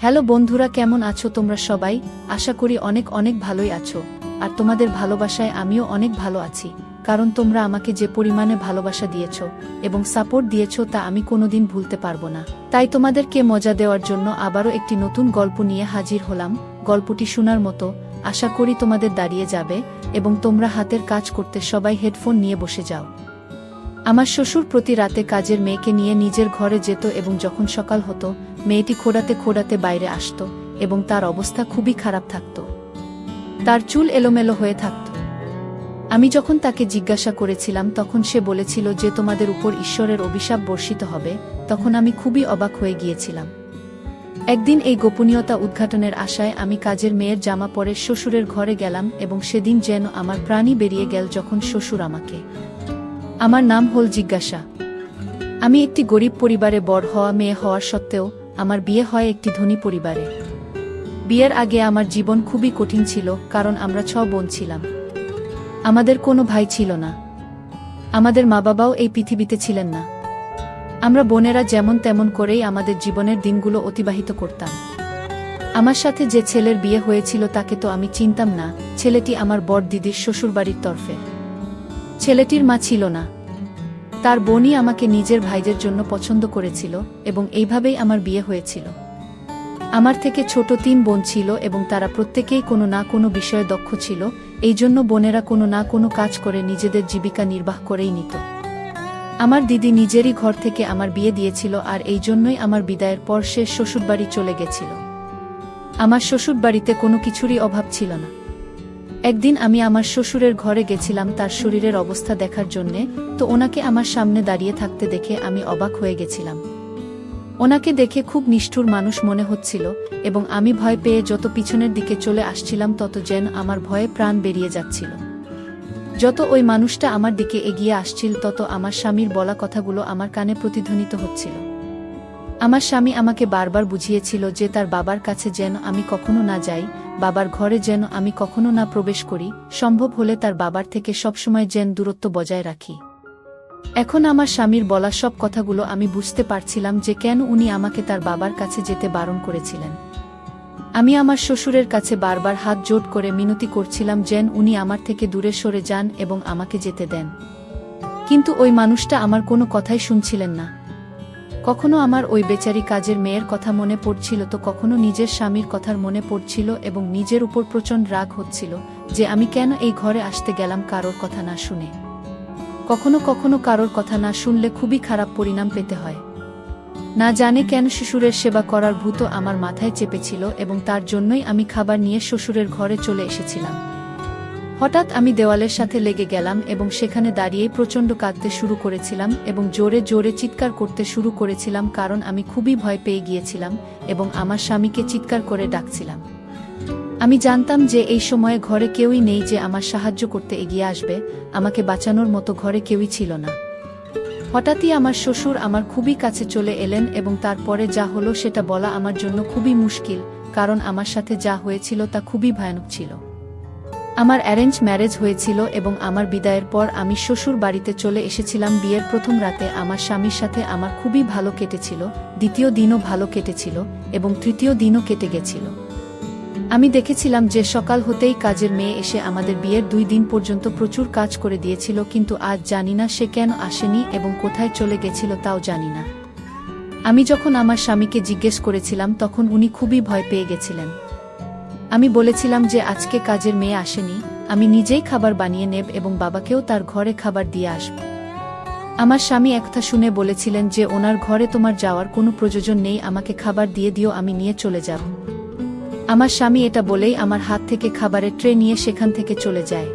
Hello বন্ধুরা, কেমন আছো তোমরা সবাই? আশা করি অনেক অনেক ভালোই আছো। আর তোমাদের ভালোবাসায় আমিও অনেক ভালো আছি, কারণ তোমরা আমাকে যে পরিমাণে ভালোবাসা দিয়েছো এবং সাপোর্ট দিয়েছো তা আমি কোনোদিন ভুলতে পারবো না। তাই তোমাদেরকে মজা দেওয়ার জন্য আবারও একটি নতুন গল্প নিয়ে হাজির হলাম। গল্পটি শোনার মতো, আশা করি তোমাদের দাঁড়িয়ে যাবে এবং তোমরা হাতের কাজ করতে সবাই হেডফোন নিয়ে বসে যাও। আমার শ্বশুর প্রতি রাতে কাজের মেয়েকে নিয়ে নিজের ঘরে যেত এবং যখন সকাল হতো মেয়েটি খোঁড়াতে খোঁড়াতে বাইরে আসত এবং তার অবস্থা খুবই খারাপ থাকত। তার চুল এলোমেলো হয়ে থাকত। আমি যখন তাকে জিজ্ঞাসা করেছিলাম তখন সে বলেছিল যে তোমাদের উপর ঈশ্বরের অভিশাপ বর্ষিত হবে। তখন আমি খুবই অবাক হয়ে গিয়েছিলাম। একদিন এই গোপনীয়তা উদ্ঘাটনের আশায় আমি কাজের মেয়ের জামা পরে শ্বশুরের ঘরে গেলাম এবং সেদিন যেন আমার প্রাণই বেরিয়ে গেল যখন শ্বশুর আমাকে, আমার নাম হল জিজ্ঞাসা। আমি একটি গরিব পরিবারে বড় হওয়া মেয়ে হওয়ার সত্ত্বেও আমার বিয়ে হয় একটি ধনী পরিবারে। বিয়ের আগে আমার জীবন খুবই কঠিন ছিল, কারণ আমরা 6 বোন ছিলাম। আমাদের কোনো ভাই ছিল না। আমাদের মা বাবাও এই পৃথিবীতে ছিলেন না। আমরা বোনেরা যেমন তেমন করেই আমাদের জীবনের দিনগুলো অতিবাহিত করতাম। আমার সাথে যে ছেলের বিয়ে হয়েছিল তাকে তো আমি চিনতাম না। ছেলেটি আমার বড় দিদির শ্বশুরবাড়ির তরফে। ছেলেটির মা ছিল না। তার বোনই আমাকে নিজের ভাইদের জন্য পছন্দ করেছিল এবং এইভাবেই আমার বিয়ে হয়েছিল। আমার থেকে ছোট 3 বোন ছিল এবং তারা প্রত্যেকেই কোনো না কোনো বিষয়ে দক্ষ ছিল। এই জন্য বোনেরা কোনো না কোনো কাজ করে নিজেদের জীবিকা নির্বাহ করেই নিত। আমার দিদি নিজেরই ঘর থেকে আমার বিয়ে দিয়েছিল, আর এই জন্যই আমার বিদায়ের পর সে শ্বশুরবাড়ি চলে গেছিল। আমার শ্বশুরবাড়িতে কোনো কিছুরই অভাব ছিল না। একদিন আমি আমার শ্বশুরের ঘরে গেছিলাম তার শরীরের অবস্থা দেখার জন্যে, তো ওনাকে আমার সামনে দাঁড়িয়ে থাকতে দেখে আমি অবাক হয়ে গেছিলাম। ওনাকে দেখে খুব নিষ্ঠুর মানুষ মনে হচ্ছিল এবং আমি ভয় পেয়ে যত পিছনের দিকে চলে আসছিলাম তত যেন আমার ভয়ে প্রাণ বেরিয়ে যাচ্ছিল। যত ওই মানুষটা আমার দিকে এগিয়ে আসছিল তত আমার স্বামীর বলা কথাগুলো আমার কানে প্রতিধ্বনিত হচ্ছিল। আমার স্বামী আমাকে বারবার বুঝিয়েছিল যে তার বাবার কাছে যেন আমি কখনো না যাই, বাবার ঘরে যেন আমি কখনো না প্রবেশ করি, সম্ভব হলে তার বাবার থেকে সবসময় যেন দূরত্ব বজায় রাখি। এখন আমার স্বামীর বলা সব কথাগুলো আমি বুঝতে পারছিলাম যে কেন উনি আমাকে তার বাবার কাছে যেতে বারণ করেছিলেন। আমি আমার শ্বশুরের কাছে বারবার হাত জোড় করে মিনতি করছিলাম যেন উনি আমার থেকে দূরে সরে যান এবং আমাকে যেতে দেন। কিন্তু ওই মানুষটা আমার কোনো কথাই শুনছিলেন না। কখনো আমার ওই বেচারি কাজের মেয়ের কথা মনে পড়ছিল, তো কখনো নিজের স্বামীর কথার মনে পড়ছিল এবং নিজের উপর প্রচণ্ড রাগ হচ্ছিল যে আমি কেন এই ঘরে আসতে গেলাম কারোর কথা না শুনে। কখনো কখনো কারোর কথা না শুনলে খুবই খারাপ পরিণাম পেতে হয়। না জানে কেন শ্বশুরের সেবা করার ভূত আমার মাথায় চেপেছিল এবং তার জন্যই আমি খাবার নিয়ে শ্বশুরের ঘরে চলে এসেছিলাম। হঠাৎ আমি দেওয়ালের সাথে লেগে গেলাম এবং সেখানে দাঁড়িয়েই প্রচণ্ড কাঁদতে শুরু করেছিলাম এবং জোরে জোরে চিৎকার করতে শুরু করেছিলাম, কারণ আমি খুবই ভয় পেয়ে গিয়েছিলাম এবং আমার স্বামীকে চিৎকার করে ডাকছিলাম। আমি জানতাম যে এই সময়ে ঘরে কেউই নেই যে আমার সাহায্য করতে এগিয়ে আসবে। আমাকে বাঁচানোর মতো ঘরে কেউই ছিল না। হঠাৎই আমার শ্বশুর আমার খুবই কাছে চলে এলেন এবং তারপরে যা হলো সেটা বলা আমার জন্য খুবই মুশকিল, কারণ আমার সাথে যা হয়েছিল তা খুবই ভয়ানক ছিল। আমার অ্যারেঞ্জ ম্যারেজ হয়েছিল এবং আমার বিদায়ের পর আমি শ্বশুর বাড়িতে চলে এসেছিলাম। বিয়ের প্রথম রাতে আমার স্বামীর সাথে আমার খুবই ভালো কেটেছিল, দ্বিতীয় দিনও ভালো কেটেছিল এবং তৃতীয় দিনও কেটে গেছিল। আমি দেখেছিলাম যে সকাল হতেই কাজের মেয়ে এসে আমাদের বিয়ের 2 দিন পর্যন্ত প্রচুর কাজ করে দিয়েছিল, কিন্তু আজ জানি না সে কেন আসেনি এবং কোথায় চলে গেছিল তাও জানি না। আমি যখন আমার স্বামীকে জিজ্ঞেস করেছিলাম তখন উনি খুবই ভয় পেয়ে গেছিলেন। আমি বলেছিলাম যে আজকে কাজের মেয়ে আসেনি, আমি নিজেই খাবার বানিয়ে নেব এবং বাবাকেও তার ঘরে খাবার দিয়ে আসব। আমার স্বামী একটা শুনে বলেছিলেন যে ওনার ঘরে তোমার যাওয়ার কোনো প্রয়োজন নেই, আমাকে খাবার দিয়ে দিও, আমি নিয়ে চলে যাব। আমার স্বামী এটা বলেই আমার হাত থেকে খাবারের ট্রে নিয়ে সেখান থেকে চলে যায়।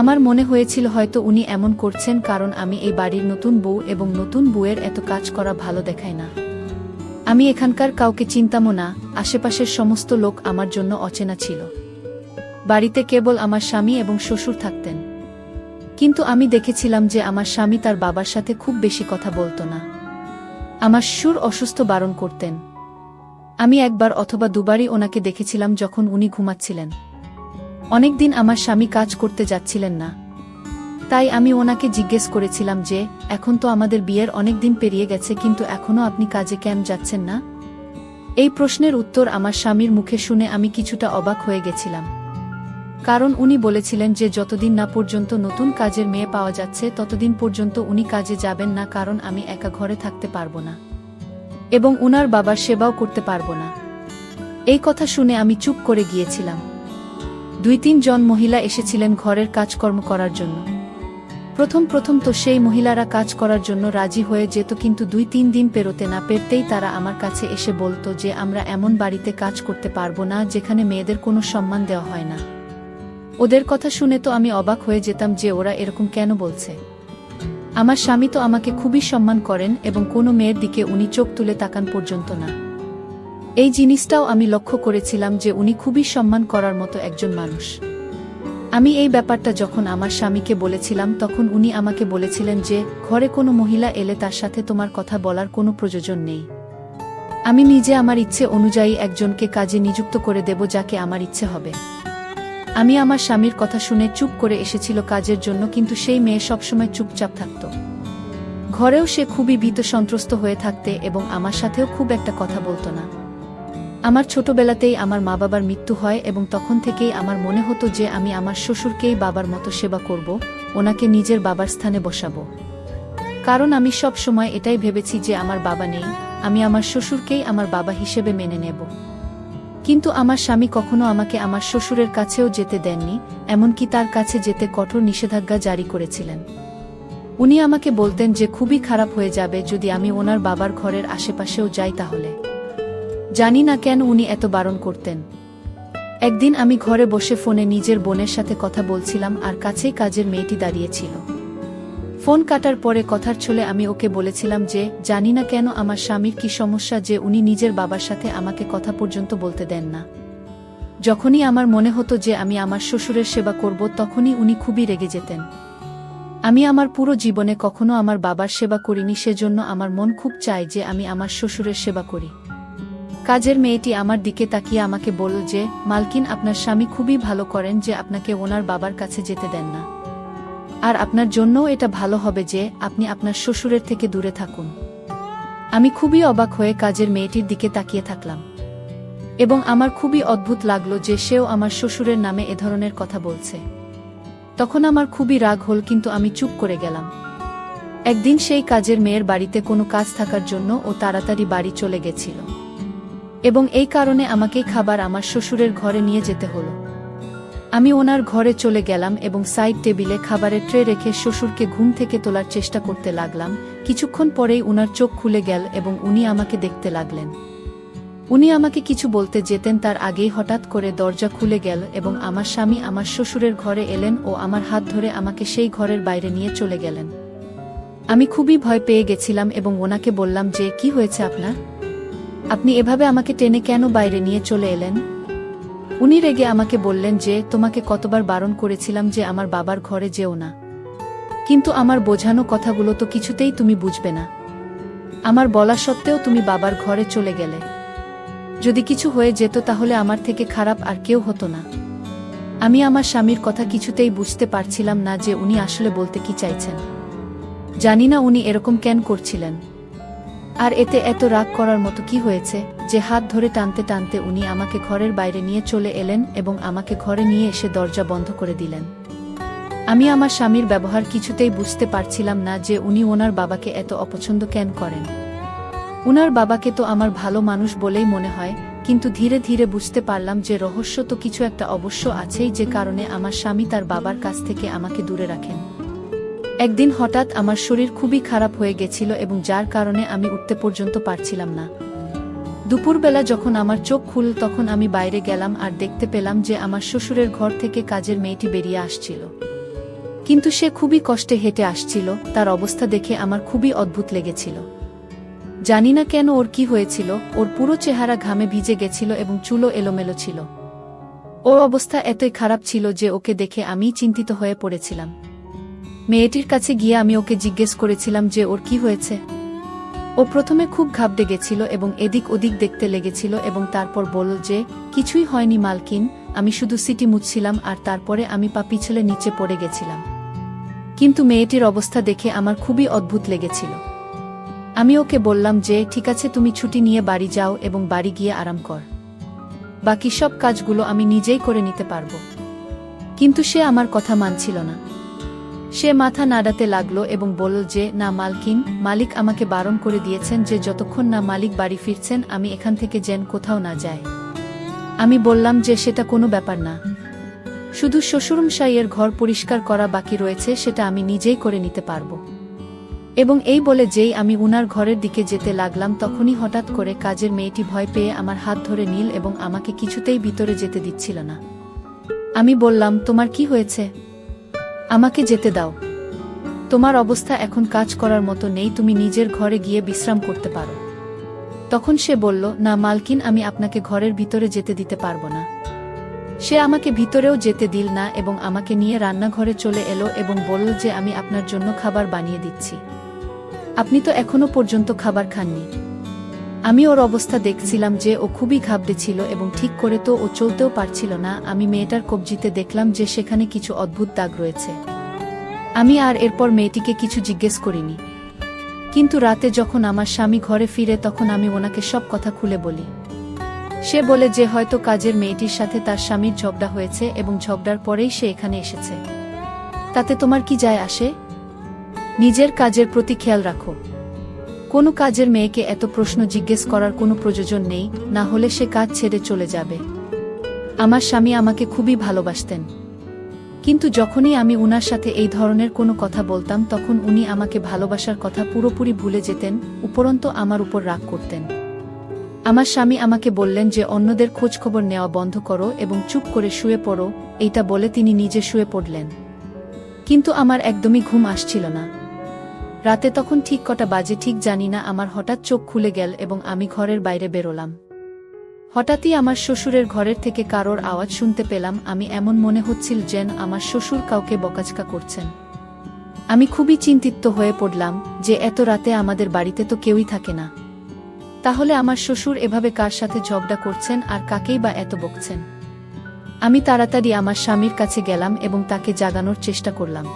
আমার মনে হয়েছিল হয়তো উনি এমন করছেন কারণ আমি এই বাড়ির নতুন বউ এবং নতুন বউয়ের এত কাজ করা ভালো দেখায় না। আমি এখানকার কাউকে চিনতামও না, আশেপাশের সমস্ত লোক আমার জন্য অচেনা ছিল। বাড়িতে কেবল আমার স্বামী এবং শ্বশুর থাকতেন। কিন্তু আমি দেখেছিলাম যে আমার স্বামী তার বাবার সাথে খুব বেশি কথা বলতো না। আমার শ্বশুর অসুস্থ বারণ করতেন। আমি একবার অথবা দুবারই ওনাকে দেখেছিলাম যখন উনি ঘুমাচ্ছিলেন। অনেকদিন আমার স্বামী কাজ করতে যাচ্ছিলেন না, তাই আমি ওনাকে জিজ্ঞেস করেছিলাম যে এখন তো আমাদের বিয়ের অনেক দিন পেরিয়ে গেছে, কিন্তু এখনো আপনি কাজে কেন যাচ্ছেন না? এই প্রশ্নের উত্তর আমার স্বামীর মুখে শুনে আমি কিছুটা অবাক হয়ে গেছিলাম। কারণ উনি বলেছিলেন যে যতদিন না পর্যন্ত নতুন কাজের মেয়ে পাওয়া যাচ্ছে ততদিন পর্যন্ত উনি কাজে যাবেন না, কারণ আমি একা ঘরে থাকতে পারবো না এবং উনার বাবার সেবাও করতে পারবো না। এই কথা শুনে আমি চুপ করে গিয়েছিলাম। 2-3 জন মহিলা এসেছিলেন ঘরের কাজকর্ম করার জন্য। প্রথম তো সেই মহিলারা কাজ করার জন্য রাজি হয়ে যেত, কিন্তু 2-3 দিন পেরোতে না পেরতেই তারা আমার কাছে এসে বলতো যে আমরা এমন বাড়িতে কাজ করতে পারবো না যেখানে মেয়েদের কোনো সম্মান দেওয়া হয় না। ওদের কথা শুনে তো আমি অবাক হয়ে যেতাম যে ওরা এরকম কেন বলছে। আমার স্বামী তো আমাকে খুবই সম্মান করেন এবং কোনো মেয়ের দিকে উনি চোখ তুলে তাকান পর্যন্ত না। এই জিনিসটাও আমি লক্ষ্য করেছিলাম যে উনি খুবই সম্মান করার মতো একজন মানুষ। আমি এই ব্যাপারটা যখন আমার স্বামীকে বলেছিলাম তখন উনি আমাকে বলেছিলেন যে ঘরে কোনো মহিলা এলে তার সাথে তোমার কথা বলার কোনো প্রয়োজন নেই। আমি নিজে আমার ইচ্ছে অনুযায়ী একজনকে কাজে নিযুক্ত করে দেব যাকে আমার ইচ্ছে হবে। আমি আমার স্বামীর কথা শুনে চুপ করে এসেছিল কাজের জন্য, কিন্তু সেই মেয়ে সবসময় চুপচাপ থাকত। ঘরেও সে খুবই ভীত সন্ত্রস্ত হয়ে থাকতে এবং আমার সাথেও খুব একটা কথা বলতো না। আমার ছোটবেলাতেই আমার মা বাবার মৃত্যু হয় এবং তখন থেকেই আমার মনে হতো যে আমি আমার শ্বশুরকেই বাবার মতো সেবা করব, ওনাকে নিজের বাবার স্থানে বসাবো। কারণ আমি সব সময় এটাই ভেবেছি যে আমার বাবা নেই, আমি আমার শ্বশুরকেই আমার বাবা হিসেবে মেনে নেব। কিন্তু আমার স্বামী কখনো আমাকে আমার শ্বশুরের কাছেও যেতে দেননি, এমনকি তার কাছে যেতে কঠোর নিষেধাজ্ঞা জারি করেছিলেন। উনি আমাকে বলতেন যে খুবই খারাপ হয়ে যাবে যদি আমি ওনার বাবার ঘরের আশেপাশেও যাই তাহলে। জানি না কেন উনি এত বারণ করতেন। একদিন আমি ঘরে বসে ফোনে নিজের বোনের সাথে কথা বলছিলাম আর কাছেই কাজের মেয়েটি দাঁড়িয়েছিল। ফোন কাটার পরে কথার ছলে আমি ওকে বলেছিলাম যে জানি না কেন আমার স্বামীর কি সমস্যা যে উনি নিজের বাবার সাথে আমাকে কথা পর্যন্ত বলতে দেন না। যখনই আমার মনে হতো যে আমি আমার শ্বশুরের সেবা করব তখনই উনি খুবই রেগে যেতেন। আমি আমার পুরো জীবনে কখনো আমার বাবার সেবা করিনি, সেজন্য আমার মন খুব চায় যে আমি আমার শ্বশুরের সেবা করি। কাজের মেয়েটি আমার দিকে তাকিয়ে আমাকে বলল যে মালকিন, আপনার স্বামী খুবই ভালো করেন যে আপনাকে ওনার বাবার কাছে যেতে দেন না, আর আপনার জন্যও এটা ভালো হবে যে আপনি আপনার শ্বশুরের থেকে দূরে থাকুন। আমি খুবই অবাক হয়ে কাজের মেয়েটির দিকে তাকিয়ে থাকলাম এবং আমার খুবই অদ্ভুত লাগলো যে সেও আমার শ্বশুরের নামে এ ধরনের কথা বলছে। তখন আমার খুবই রাগ হল, কিন্তু আমি চুপ করে গেলাম। একদিন সেই কাজের মেয়ের বাড়িতে কোনো কাজ থাকার জন্য ও তাড়াতাড়ি বাড়ি চলে গেছিল এবং এই কারণে আমাকেই খাবার আমার শ্বশুরের ঘরে নিয়ে যেতে হলো। আমি ওনার ঘরে চলে গেলাম এবং সাইড টেবিলে খাবারের ট্রে রেখে শ্বশুরকে ঘুম থেকে তোলার চেষ্টা করতে লাগলাম। কিছুক্ষণ পরেই উনার চোখ খুলে গেল এবং উনি আমাকে দেখতে লাগলেন। উনি আমাকে কিছু বলতে যেতেন তার আগেই হঠাৎ করে দরজা খুলে গেল এবং আমার স্বামী আমার শ্বশুরের ঘরে এলেন ও আমার হাত ধরে আমাকে সেই ঘরের বাইরে নিয়ে চলে গেলেন। আমি খুবই ভয় পেয়ে গেছিলাম এবং ওনাকে বললাম যে কি হয়েছে আপনার? আপনি এভাবে আমাকে টেনে কেন বাইরে নিয়ে চলে এলেন? উনি রেগে আমাকে বললেন যে তোমাকে কতবার বারণ করেছিলাম যে আমার বাবার ঘরে যেও না, কিন্তু আমার বোঝানো কথাগুলো তো কিছুতেই তুমি বুঝবে না। আমার বলা সত্ত্বেও তুমি বাবার ঘরে চলে গেলে। যদি কিছু হয়ে যেত তাহলে আমার থেকে খারাপ আর কেউ হতো না। আমি আমার স্বামীর কথা কিছুতেই বুঝতে পারছিলাম না যে উনি আসলে বলতে কি চাইছেন। জানি না উনি এরকম কেন করছিলেন। আর এতে এত রাগ করার মতো কি হয়েছে যে হাত ধরে টানতে টানতে উনি আমাকে ঘরের বাইরে নিয়ে চলে এলেন এবং আমাকে ঘরে নিয়ে এসে দরজা বন্ধ করে দিলেন। আমি আমার স্বামীর ব্যবহার কিছুতেই বুঝতে পারছিলাম না যে উনি ওনার বাবাকে এত অপছন্দ কেন করেন। উনার বাবাকে তো আমার ভালো মানুষ বলেই মনে হয়, কিন্তু ধীরে ধীরে বুঝতে পারলাম যে রহস্য তো কিছু একটা অবশ্য আছেই, যে কারণে আমার স্বামী তার বাবার কাছ থেকে আমাকে দূরে রাখেন। একদিন হঠাৎ আমার শরীর খুবই খারাপ হয়ে গেছিল এবং যার কারণে আমি উঠতে পর্যন্ত পারছিলাম না। দুপুরবেলা যখন আমার চোখ খুলল তখন আমি বাইরে গেলাম আর দেখতে পেলাম যে আমার শ্বশুরের ঘর থেকে কাজের মেয়েটি বেরিয়ে আসছিল, কিন্তু সে খুবই কষ্টে হেঁটে আসছিল। তার অবস্থা দেখে আমার খুবই অদ্ভুত লেগেছিল। জানি না কেন ওর কি হয়েছিল, ওর পুরো চেহারা ঘামে ভিজে গেছিল এবং চুলও এলোমেলো ছিল। ওর অবস্থা এতই খারাপ ছিল যে ওকে দেখে আমি চিন্তিত হয়ে পড়েছিলাম। মেয়েটির কাছে গিয়ে আমি ওকে জিজ্ঞেস করেছিলাম যে ওর কি হয়েছে। ও প্রথমে খুব ঘাবড়ে গেছিল এবং এদিক ওদিক দেখতে লেগেছিল এবং তারপর বলল যে কিছুই হয়নি মালকিন, আমি শুধু সিটি মুছছিলাম আর তারপরে আমি পা পিছলে নিচে পড়ে গেছিলাম। কিন্তু মেয়েটির অবস্থা দেখে আমার খুবই অদ্ভুত লেগেছিল। আমি ওকে বললাম যে ঠিক আছে, তুমি ছুটি নিয়ে বাড়ি যাও এবং বাড়ি গিয়ে আরাম কর। বাকি সব কাজগুলো আমি নিজেই করে নিতে পারবো। কিন্তু সে আমার কথা মানছিল না। সে মাথা নাড়াতে লাগলো এবং বলল যে না মালকিন, মালিক আমাকে বারণ করে দিয়েছেন যে যতক্ষণ না মালিক বাড়ি ফিরছেন আমি এখান থেকে যেন কোথাও না যাই। আমি বললাম যে সেটা কোনো ব্যাপার না, শুধু শ্বশুরমশাইয়ের ঘর পরিষ্কার করা বাকি রয়েছে, সেটা আমি নিজেই করে নিতে পারবো। এবং এই বলে যেই আমি উনার ঘরের দিকে যেতে লাগলাম তখনই হঠাৎ করে কাজের মেয়েটি ভয় পেয়ে আমার হাত ধরে নিল এবং আমাকে কিছুতেই ভিতরে যেতে দিচ্ছিল না। আমি বললাম, তোমার কি হয়েছে? আমাকে যেতে দাও। তোমার অবস্থা এখন কাজ করার মতো নেই, তুমি নিজের ঘরে গিয়ে বিশ্রাম করতে পারো। তখন সে বলল, না মালকিন, আমি আপনাকে ঘরের ভিতরে যেতে দিতে পারবো না। সে আমাকে ভিতরেও যেতে দিল না এবং আমাকে নিয়ে রান্নাঘরে চলে এলো এবং বলল যে আমি আপনার জন্য খাবার বানিয়ে দিচ্ছি, আপনি তো এখনো পর্যন্ত খাবার খাননি। আমি ওর অবস্থা দেখছিলাম যে ও খুবই ঘাবড়েছিল এবং ঠিক করে তো ও চলতেও পারছিল না। আমি মেয়েটার কবজিতে দেখলাম যে সেখানে কিছু অদ্ভুত দাগ রয়েছে। আমি আর এরপর মেয়েটিকে কিছু জিজ্ঞেস করিনি। কিন্তু রাতে যখন আমার স্বামী ঘরে ফিরে তখন আমি ওনাকে সব কথা খুলে বলি। সে বলে যে হয়তো কাজের মেয়েটির সাথে তার স্বামীর ঝগড়া হয়েছে এবং ঝগড়ার পরেই সে এখানে এসেছে। তাতে তোমার কি যায় আসে? নিজের কাজের প্রতি খেয়াল রাখো। কোনো কাজের মেয়েকে এত প্রশ্ন জিজ্ঞেস করার কোনো প্রয়োজন নেই, না হলে সে কাজ ছেড়ে চলে যাবে। আমার স্বামী আমাকে খুবই ভালোবাসতেন, কিন্তু যখনই আমি উনার সাথে এই ধরনের কোনো কথা বলতাম তখন উনি আমাকে ভালোবাসার কথা পুরোপুরি ভুলে যেতেন, উপরন্তু আমার উপর রাগ করতেন। আমার স্বামী আমাকে বললেন যে অন্যদের খোঁজখবর নেওয়া বন্ধ করো এবং চুপ করে শুয়ে পড়ো। এইটা বলে তিনি নিজে শুয়ে পড়লেন। কিন্তু আমার একদমই ঘুম আসছিল না। রাতে তখন ঠিক কটা বাজে ঠিক জানি না, আমার হঠাৎ চোখ খুলে গেল এবং আমি ঘরের বাইরে বেরোলাম। হঠাৎই আমার শ্বশুরের ঘরের থেকে কারোর আওয়াজ শুনতে পেলাম। আমি এমন মনে হচ্ছিল যেন আমার শ্বশুর কাউকে বকাঝকা করছেন। আমি খুবই চিন্তিত হয়ে পড়লাম যে এত রাতে আমাদের বাড়িতে তো কেউই থাকে না, তাহলে আমার শ্বশুর এভাবে কার সাথে ঝগড়া করছেন আর কাকেই বা এত বকছেন। আমি তাড়াতাড়ি আমার স্বামীর কাছে গেলাম এবং তাকে জাগানোর চেষ্টা করলাম।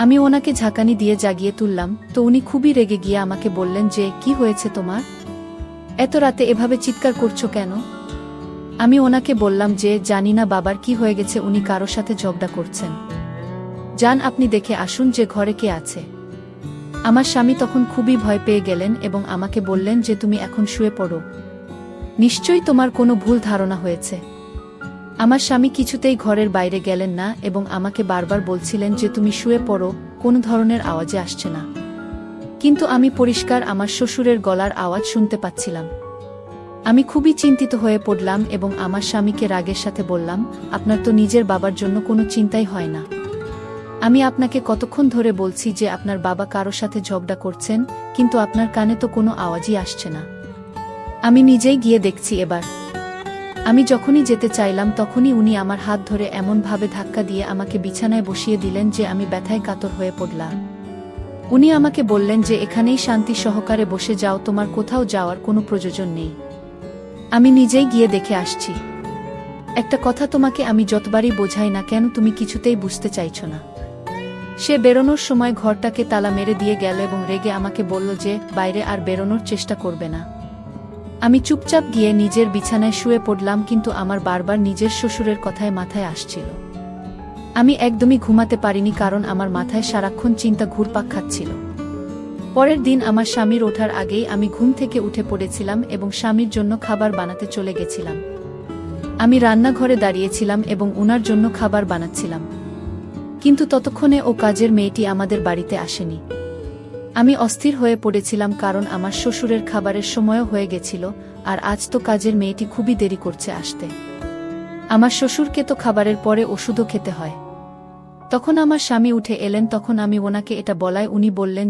আমি ওনাকে ঝাঁকানি দিয়ে জাগিয়ে তুললাম, তো উনি খুবই রেগে গিয়ে আমাকে বললেন যে কি হয়েছে তোমার, এত রাতে এভাবে চিৎকার করছো কেন? আমি ওনাকে বললাম যে জানি না বাবার কি হয়ে গেছে, উনি কারো সাথে ঝগড়া করছেন। যান আপনি দেখে আসুন যে ঘরে কে আছে। আমার স্বামী তখন খুবই ভয় পেয়ে গেলেন এবং আমাকে বললেন যে তুমি এখন শুয়ে পড়ো, নিশ্চয়ই তোমার কোনো ভুল ধারণা হয়েছে। আমার স্বামী কিছুতেই ঘরের বাইরে গেলেন না এবং আমাকে বারবার বলছিলেন যে তুমি শুয়ে পড়ো, কোনো ধরনের আওয়াজে আসছে না। কিন্তু আমি পরিষ্কার আমার শ্বশুরের গলার আওয়াজ শুনতে পাচ্ছিলাম। আমি খুবই চিন্তিত হয়ে পড়লাম এবং আমার স্বামীকে রাগের সাথে বললাম, আপনার তো নিজের বাবার জন্য কোনো চিন্তাই হয় না। আমি আপনাকে কতক্ষণ ধরে বলছি যে আপনার বাবা কারো সাথে ঝগড়া করছেন, কিন্তু আপনার কানে তো কোনো আওয়াজই আসছে না। আমি নিজেই গিয়ে দেখছি এবার। আমি যখনই যেতে চাইলাম তখনই উনি আমার হাত ধরে এমনভাবে ধাক্কা দিয়ে আমাকে বিছানায় বসিয়ে দিলেন যে আমি ব্যথায় কাতর হয়ে পড়লাম। উনি আমাকে বললেন যে এখানেই শান্তি সহকারে বসে যাও, তোমার কোথাও যাওয়ার কোনো প্রয়োজন নেই। আমি নিজেই গিয়ে দেখে আসছি। একটা কথা তোমাকে আমি যতবারই বোঝাই না কেন তুমি কিছুতেই বুঝতে চাইছো না। সে বেরোনোর সময় ঘরটাকে তালা মেরে দিয়ে গেল এবং রেগে আমাকে বলল যে বাইরে আর বেরোনোর চেষ্টা করবে না। আমি চুপচাপ গিয়ে নিজের বিছানায় শুয়ে পড়লাম, কিন্তু আমার বারবার নিজের শ্বশুরের কথায় মাথায় আসছিল। আমি একদমই ঘুমাতে পারিনি কারণ আমার মাথায় সারাক্ষণ চিন্তা ঘুরপাক খাচ্ছিল। পরের দিন আমার স্বামীর ওঠার আগেই আমি ঘুম থেকে উঠে পড়েছিলাম এবং স্বামীর জন্য খাবার বানাতে চলে গেছিলাম। আমি রান্নাঘরে দাঁড়িয়েছিলাম এবং উনার জন্য খাবার বানাচ্ছিলাম, কিন্তু ততক্ষণে ও কাজের মেয়েটি আমাদের বাড়িতে আসেনি। আমি অস্থির হয়ে পড়েছিলাম কারণ আমার শ্বশুরের খাবারের সময়ও হয়ে গেছিল, আর আজ তো কাজের মেয়েটি খুবই দেরি করছে আসতে। আমার শ্বশুরকে তো খাবারের পরে ওষুধও খেতে হয়। তখন আমার স্বামী উঠে এলেন, তখন আমি ওনাকে এটা বলায় উনি বললেন